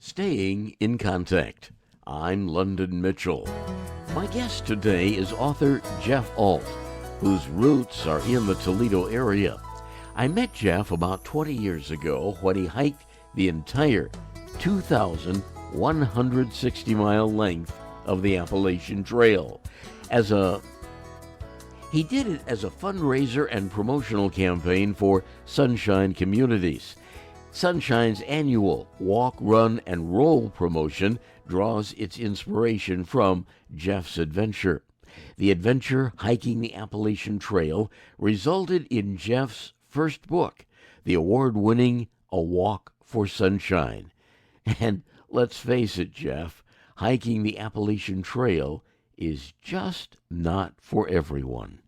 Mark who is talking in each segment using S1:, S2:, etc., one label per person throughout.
S1: Staying in Contact. I'm London Mitchell. My guest today is author Jeff Ault, whose roots are in the Toledo area. I met Jeff about 20 years ago when he hiked the entire 2,160-mile length of the Appalachian Trail. He did it as a fundraiser and promotional campaign for Sunshine Communities. Sunshine's annual walk, run, and roll promotion draws its inspiration from Jeff's adventure. The adventure, hiking the Appalachian Trail, resulted in Jeff's first book, the award-winning A Walk for Sunshine. And let's face it, Jeff, hiking the Appalachian Trail is just not for everyone.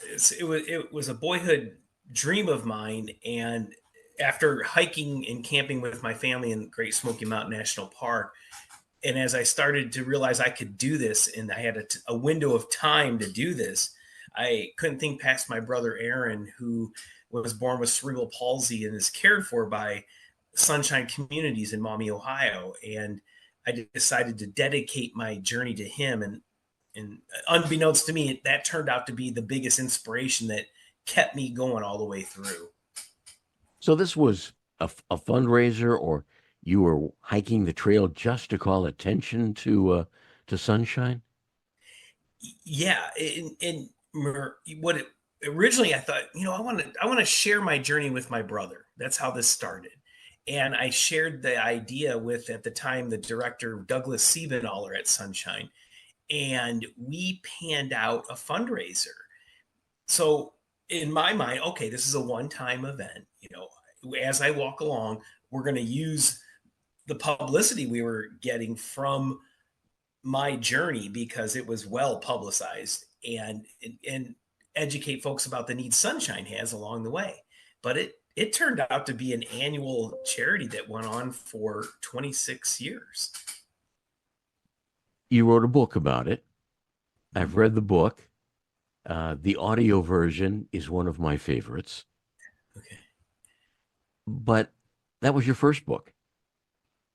S2: It was a boyhood dream of mine, and after hiking and camping with my family in Great Smoky Mountain National Park, and as I started to realize I could do this and I had a window of time to do this, I couldn't think past my brother Aaron, who was born with cerebral palsy and is cared for by Sunshine Communities in Maumee, Ohio. And I decided to dedicate my journey to him. And unbeknownst to me, that turned out to be the biggest inspiration that kept me going all the way through.
S1: So this was a fundraiser, or you were hiking the trail just to call attention to Sunshine?
S2: Yeah, originally I thought, I want to share my journey with my brother. That's how this started. And I shared the idea with, at the time, the director Douglas Siebenaller at Sunshine, and we panned out a fundraiser. So in my mind, okay, this is a one-time event. As I walk along, we're going to use the publicity we were getting from my journey, because it was well publicized, and educate folks about the needs Sunshine has along the way. But it turned out to be an annual charity that went on for 26 years.
S1: You wrote a book about it. I've read the book. The audio version is one of my favorites.
S2: Okay.
S1: But that was your first book.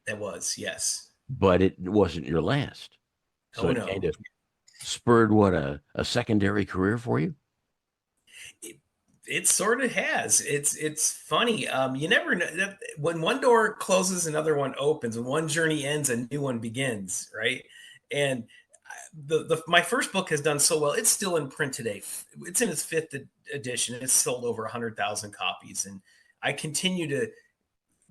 S2: That was, yes.
S1: But it wasn't your last. So
S2: no.
S1: It kind of spurred a secondary career for you?
S2: It sort of has. It's funny. You never know. When one door closes, another one opens. When one journey ends, a new one begins, right? And my first book has done so well. It's still in print today. It's in its fifth edition. It's sold over 100,000 copies, and I continue to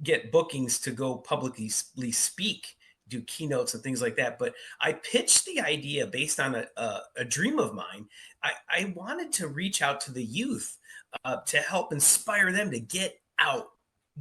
S2: get bookings to go publicly speak, do keynotes and things like that. But I pitched the idea based on a dream of mine. I wanted to reach out to the youth to help inspire them to get out,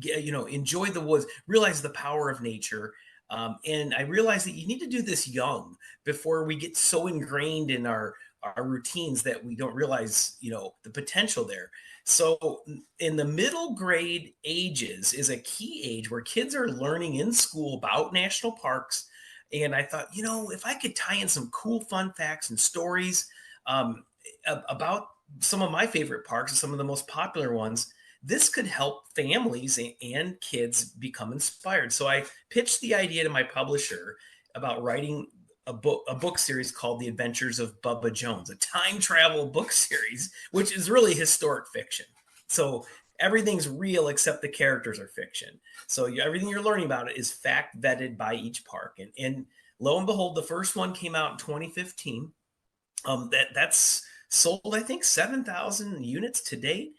S2: enjoy the woods, realize the power of nature. And I realized that you need to do this young, before we get so ingrained in our routines that we don't realize, the potential there. So in the middle grade ages is a key age where kids are learning in school about national parks. And I thought, if I could tie in some cool, fun facts and stories about some of my favorite parks and some of the most popular ones, this could help families and kids become inspired. So I pitched the idea to my publisher about writing a book series called The Adventures of Bubba Jones, a time travel book series, which is really historic fiction. So everything's real except the characters are fiction. So everything you're learning about it is fact vetted by each park. And lo and behold, the first one came out in 2015. That's sold, I think, 7,000 units to date.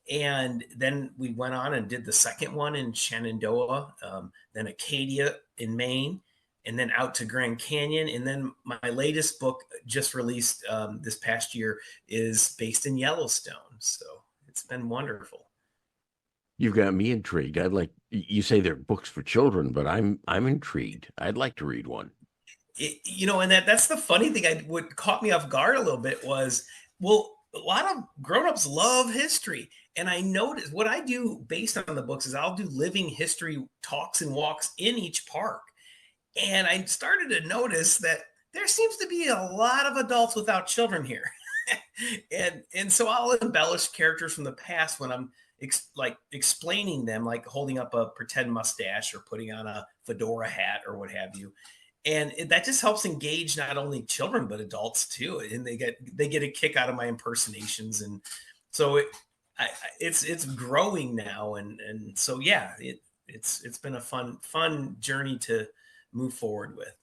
S2: And then we went on and did the second one in Shenandoah, then Acadia in Maine, and then out to Grand Canyon. And then my latest book, just released this past year, is based in Yellowstone. So it's been wonderful.
S1: You've got me intrigued. You say they're books for children, but I'm intrigued. I'd like to read one.
S2: And that's the funny thing. What caught me off guard a little bit was, well, a lot of grownups love history. And I noticed what I do based on the books is I'll do living history talks and walks in each park. And I started to notice that there seems to be a lot of adults without children here. and so I'll embellish characters from the past when I'm like explaining them, like holding up a pretend mustache or putting on a fedora hat or what have you. And that just helps engage not only children but adults too, and they get a kick out of my impersonations, and so it's growing now, and so yeah, it's been a fun journey to move forward with.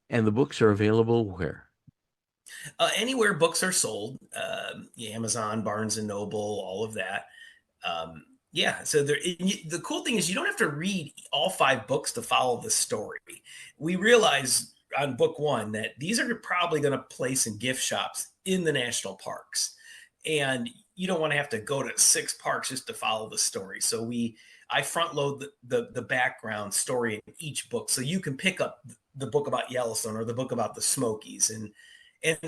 S1: And the books are available where?
S2: Anywhere books are sold, Amazon, Barnes and Noble, all of that. Yeah, so the cool thing is you don't have to read all 5 books to follow the story. We realize on book one that these are probably going to place in gift shops in the national parks, and you don't want to have to go to 6 parks just to follow the story. So I front load the background story in each book, so you can pick up the book about Yellowstone or the book about the Smokies, and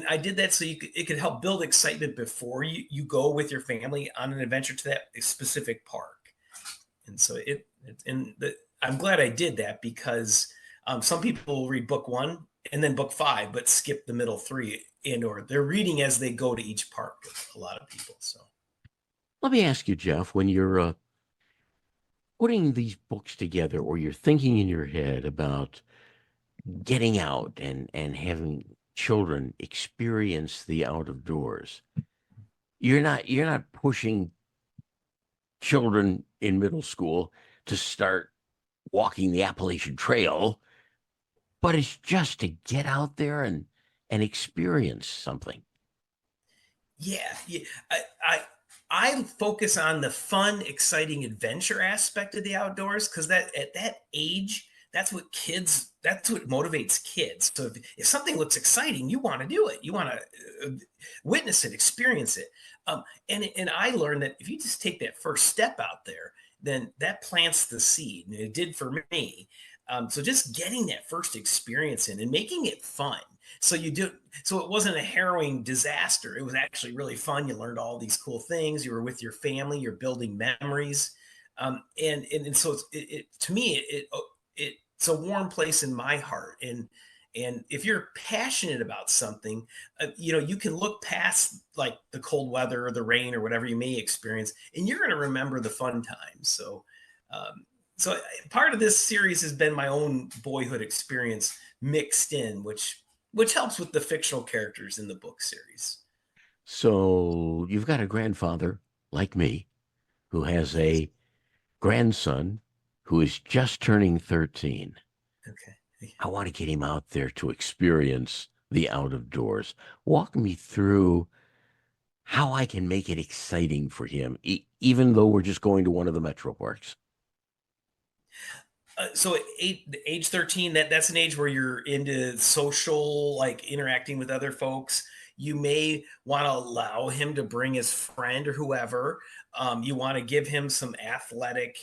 S2: I did that so it could help build excitement before you go with your family on an adventure to that specific park. And so I'm glad I did that, because some people will read book one and then book 5, but skip the middle 3, or they're reading as they go to each park. A lot of people. So
S1: Let me ask you, Jeff, when you're putting these books together, or you're thinking in your head about getting out and having children experience the out of doors, you're not pushing children in middle school to start walking the Appalachian Trail, but it's just to get out there and experience something.
S2: yeah. I focus on the fun, exciting adventure aspect of the outdoors, because that at that age, that's what motivates kids. So if something looks exciting, you want to do it. You want to witness it, experience it. And I learned that if you just take that first step out there, then that plants the seed. And it did for me. So just getting that first experience in and making it fun. So it wasn't a harrowing disaster. It was actually really fun. You learned all these cool things. You were with your family. You're building memories. And so to me, it's a warm place in my heart. And if you're passionate about something, you can look past like the cold weather or the rain or whatever you may experience, and you're going to remember the fun times. So part of this series has been my own boyhood experience mixed in, which helps with the fictional characters in the book series.
S1: So you've got a grandfather like me who has
S2: Yes.
S1: a grandson who is just turning 13.
S2: Okay.
S1: I want to get him out there to experience the out of doors. Walk me through how I can make it exciting for him, even though we're just going to one of the metro parks.
S2: So at age 13, that's an age where you're into social, like interacting with other folks. You may want to allow him to bring his friend or whoever. You want to give him some athletic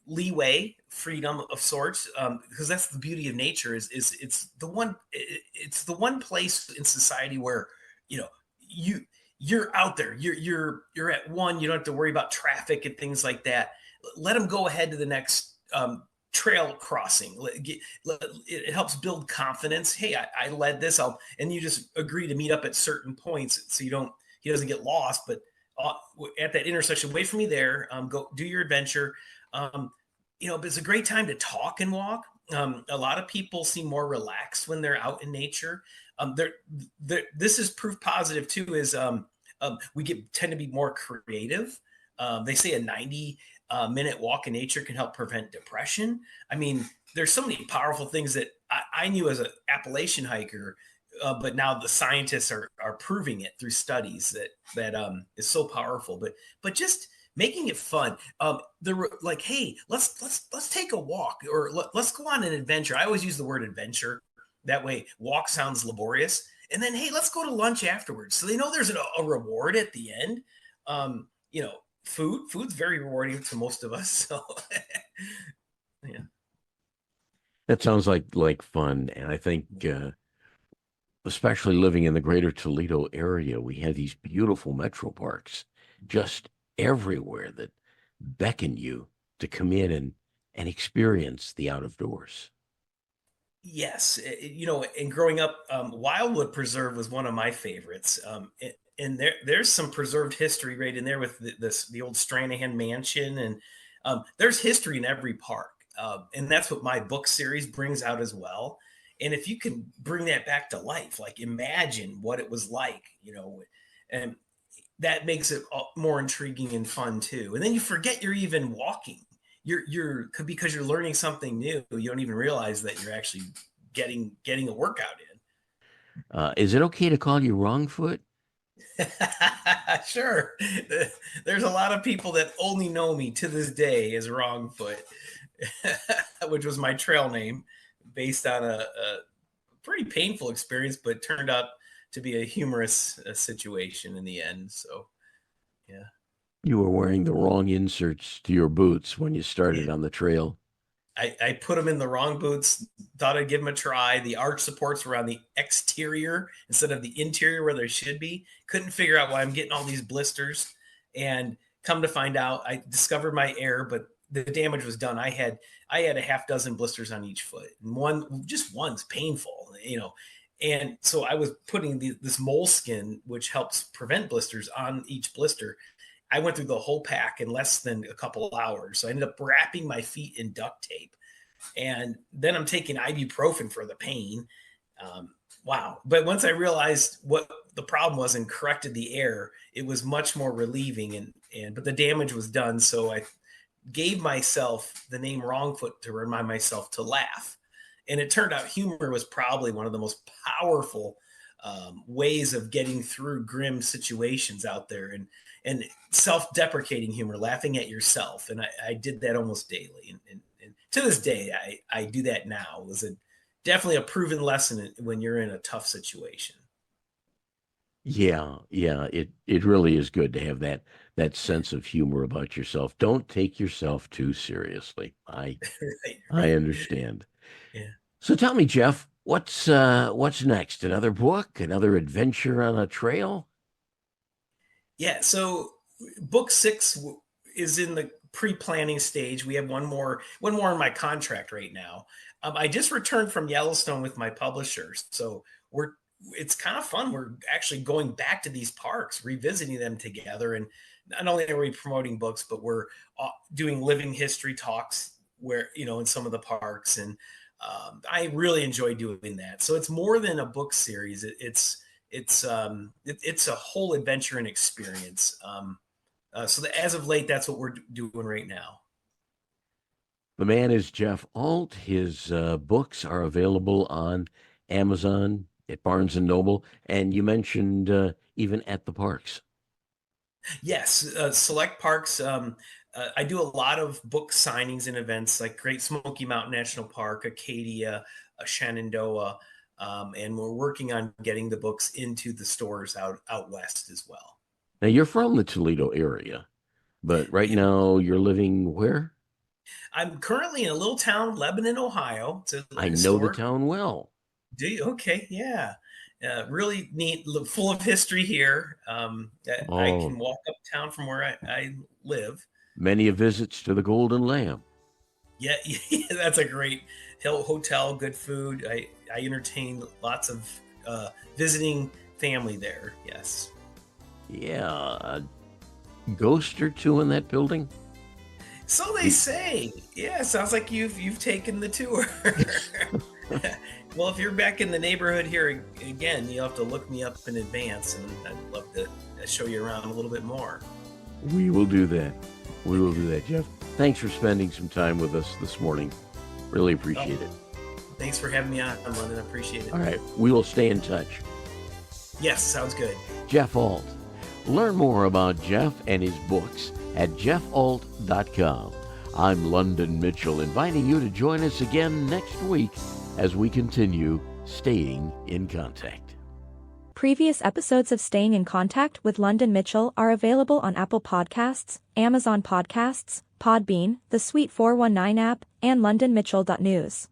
S2: leeway, freedom of sorts, because that's the beauty of nature. It's the one place in society where you know you you're out there. You're at one. You don't have to worry about traffic and things like that. Let him go ahead to the next trail crossing. It helps build confidence. Hey, I led this. And you just agree to meet up at certain points so he doesn't get lost. But at that intersection, wait for me there. Go do your adventure. But it's a great time to talk and walk. A lot of people seem more relaxed when they're out in nature. This is proof positive too. We tend to be more creative. They say a 90-minute walk in nature can help prevent depression. I mean, there's so many powerful things that I knew as an Appalachian hiker, but now the scientists are proving it through studies that is so powerful. But just making it fun. They're like, hey, let's take a walk, or let's go on an adventure. I always use the word adventure. That way, walk sounds laborious. And then, hey, let's go to lunch afterwards. So they know there's a reward at the end. Um, you know, food's very rewarding to most of us. So yeah.
S1: That sounds like fun, and I think especially living in the greater Toledo area, we have these beautiful metro parks just everywhere that beckon you to come in and experience the out of doors.
S2: Yes, and growing up, Wildwood Preserve was one of my favorites. and there's some preserved history right in there with the old Stranahan Mansion, and there's history in every park, and that's what my book series brings out as well. And if you can bring that back to life, like imagine what it was like, and that makes it more intriguing and fun too. And then you forget you're even walking. You're because you're learning something new. You don't even realize that you're actually getting a workout
S1: Is it okay to call you Wrongfoot?
S2: in. Sure. There's a lot of people that only know me to this day as Wrongfoot, which was my trail name based on a pretty painful experience, but turned out to be a humorous situation in the end. So, yeah.
S1: You were wearing the wrong inserts to your boots when you started
S2: Yeah.
S1: on the trail.
S2: I put them in the wrong boots, thought I'd give them a try. The arch supports were on the exterior instead of the interior where they should be. Couldn't figure out why I'm getting all these blisters. And come to find out, I discovered my error, but the damage was done. I had a half dozen blisters on each foot, and one's painful, And so I was putting this moleskin, which helps prevent blisters, on each blister. I went through the whole pack in less than a couple of hours. So I ended up wrapping my feet in duct tape. And then I'm taking ibuprofen for the pain. Wow. But once I realized what the problem was and corrected the error, it was much more relieving. But the damage was done. So I gave myself the name Wrongfoot to remind myself to laugh. And it turned out humor was probably one of the most powerful ways of getting through grim situations out there, and self-deprecating humor, laughing at yourself. And I did that almost daily. And to this day, I do that now. It was definitely a proven lesson when you're in a tough situation.
S1: Yeah, yeah, it really is good to have that sense of humor about yourself. Don't take yourself too seriously. I
S2: Right,
S1: I
S2: right.
S1: understand.
S2: Yeah.
S1: So tell me, Jeff, what's next? Another book? Another adventure on a trail?
S2: Yeah. So book six is in the pre-planning stage. We have one more in my contract right now. I just returned from Yellowstone with my publishers, so it's kind of fun. We're actually going back to these parks, revisiting them together, and not only are we promoting books, but we're doing living history talks where in some of the parks, and I really enjoy doing that. So it's more than a book series. It's a whole adventure and experience. As of late, that's what we're doing right now.
S1: The man is Jeff Ault. His books are available on Amazon, at Barnes and Noble, and you mentioned even at the parks.
S2: Yes, select parks. I do a lot of book signings and events like Great Smoky Mountain National Park, Acadia, Shenandoah, and we're working on getting the books into the stores out west as well.
S1: Now you're from the Toledo area, but right
S2: Yeah,
S1: now you're living where?
S2: I'm currently in a little town, Lebanon, Ohio. It's a
S1: I know the
S2: historic.
S1: town well.
S2: Do you? Okay, yeah. Really neat, full of history here. I
S1: Oh,
S2: can walk uptown from where I live.
S1: many a visits to the Golden Lamb.
S2: Yeah, yeah, that's a great hotel, good food. I entertain lots of visiting family there. Yes.
S1: Yeah, a ghost or two in that building.
S2: So they say. Yeah, sounds like you've taken the tour. Well, if you're back in the neighborhood here again, you'll have to look me up in advance, and I'd love to show you around a little bit more.
S1: We will do that. We will do that, Jeff. Thanks for spending some time with us this morning. Really appreciate it.
S2: Thanks for having me on, London. I appreciate it.
S1: All right, we will stay in touch.
S2: Yes, sounds good.
S1: Jeff Ault. Learn more about Jeff and his books at jeffault.com. I'm London Mitchell, inviting you to join us again next week as we continue staying in contact.
S3: Previous episodes of Staying in Contact with London Mitchell are available on Apple Podcasts, Amazon Podcasts, Podbean, the Suite 419 app, and londonmitchell.news.